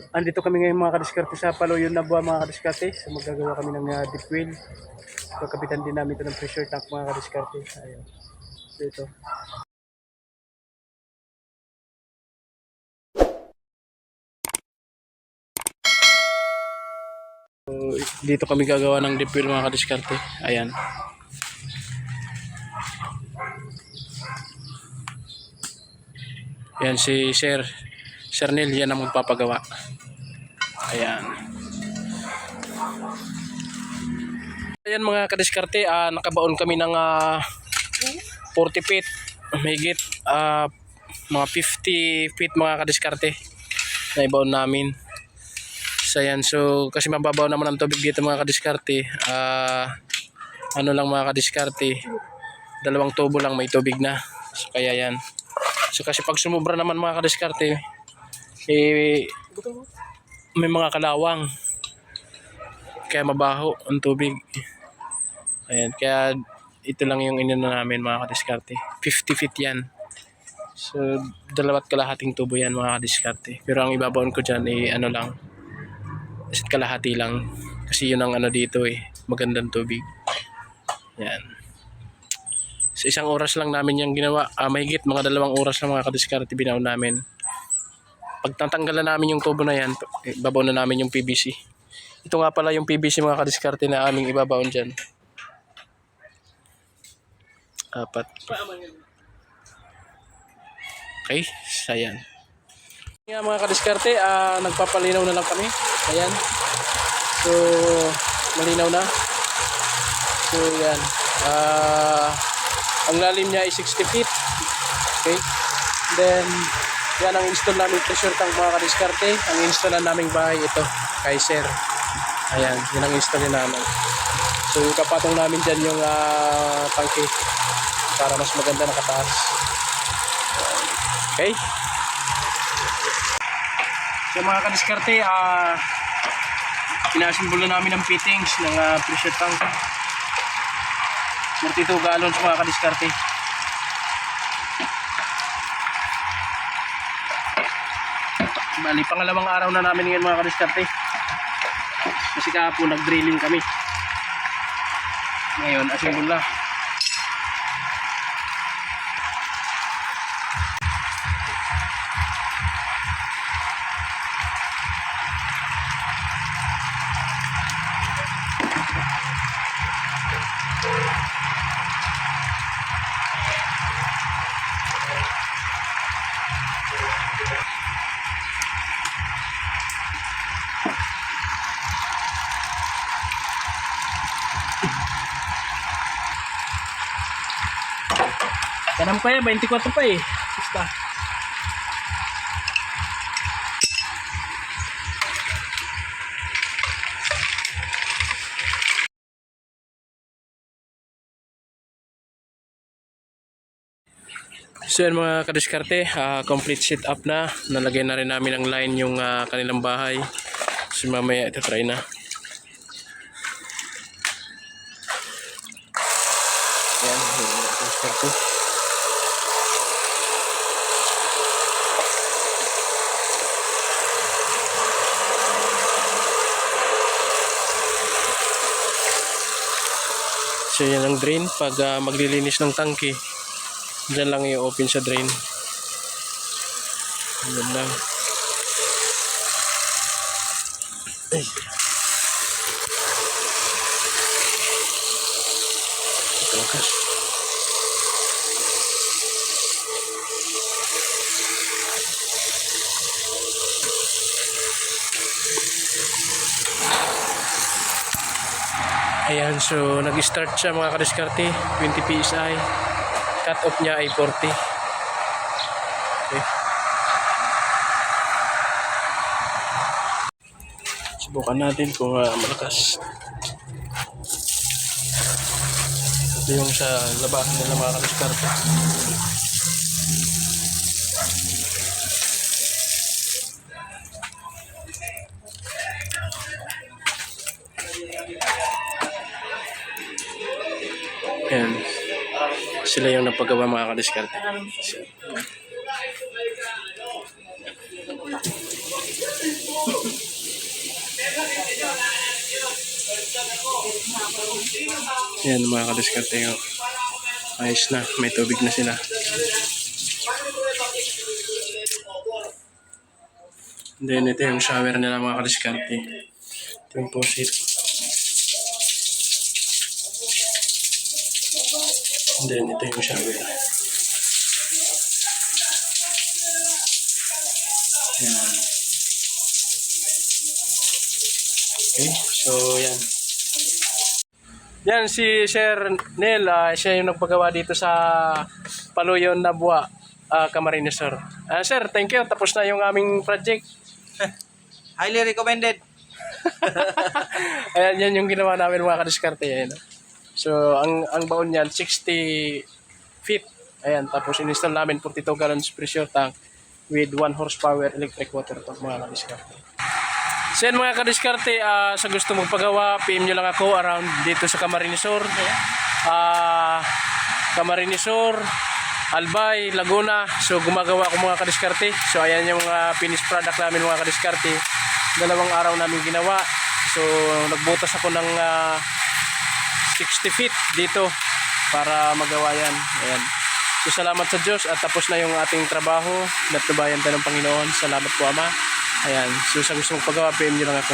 Andito kami ngayon mga kadiskarte sa Paloyon na buwan mga kadiskarte. So magagawa kami ng deep well. Pagkapitan din namin ito ng pressure tank mga kadiskarte. Ayun. So ito. So, dito kami gagawa ng deep well mga kadiskarte. Ayan. Ayan si Sir Neil, yan ang magpapagawa. Ayan. Ayan mga kadiskarte, nakabaon kami ng 40 feet. Mahigit mga 50 feet mga kadiskarte. Naibaon namin. So ayan, so kasi mababaw naman ang tubig dito mga kadiskarte. Ano lang mga kadiskarte, 2 tubo lang may tubig na. So kaya yan. So kasi pag sumubra naman mga kadiskarte, may mga kalawang. Kaya mabaho ang tubig. Ayan, kaya ito lang yung inano namin mga kadiskarte. 50 feet yan. So 2.5 tubo yan mga kadiskarte. Pero ang ibabaon ko dyan ano lang, kalahati lang. Kasi yun ang ano dito magandang tubig. Yan. Sa 1 oras lang namin yung ginawa. Mahigit mga 2 oras lang mga kadiskarte binaon namin. Pag natanggalan namin yung tubo na yan, ibabaw na namin yung PVC. Ito nga pala yung PVC mga kadiskarte na aming ibabaon dyan. 4. Okay, ayan. Nga mga kadiskarte, nagpapalinaw na lang kami. Ayan. So, malinaw na. So, yan. Ang lalim niya ay 60 feet. Okay. Then, yan ang install namin pressure tank mga kadiskarte. Ang installan naming bahay ito, Kaiser. Ayan, yan ang install namin. So, kapatong namin dyan yung tangke para mas maganda nakataas. Okay. So mga kadiskarte, pinasimbolo namin ang fittings ng pressure tank. 42 gallons mga kadiskarte. Bali, pangalawang araw na namin ngayon mga kadiskarte. Kasi kahapon nag-drilling kami. Ngayon, assemble na. Tanam kaya 24 pa Basta. So yan mga kadiskarte, complete set up na. Nalagay na rin namin ang line yung kanilang bahay. So mamaya ito try na. Yan, mga kadiskarte. So yan ang drain pag maglilinis ng tangke. Diyan lang i-open sa drain. Diyan lang. Ay. Lakas. Ayan, so nag-start siya mga kadiskarte, 20 PSI. Cut off niya ay 40. Okay. Subukan natin kung malakas. Ito yung sa labahan nila mga kadiskarte. Ayan. Sila yung napagawa mga kadiskarte. So. Ayan mga kadiskarte yung ayos na, may tubig na sila. Then ito yung shower nila mga kadiskarte. Ito yung faucet. Then ito yung shower. Ayan. Okay, so yan. Yan si Sir Neil, siya yung nagpagawa dito sa Paluyon Nabua, Camarines Sur. Sir, thank you. Tapos na yung aming project. Highly recommended. Ayan, yan yung ginawa namin mga kadiskarte. Ayan. So, ang baon niyan, 60 feet. Ayan, tapos in-install namin 42 gallons pressure tank with 1 horsepower electric water tank mga kadiskarte. So yan mga kadiskarte, sa gusto magpagawa, PM nyo lang ako around dito sa Camarines Sur. Camarines Sur, Albay, Laguna. So gumagawa ako mga kadiskarte. So ayan yung finished product namin mga kadiskarte. 2 araw namin ginawa. So nagbutas ako ng 60 feet dito para magawa yan. Ayan. So salamat sa Diyos at tapos na yung ating trabaho. Natnubayan tayo ng Panginoon. Salamat po Ama. Ayan. So sa gusto mong pagawa, PM nyo lang ako.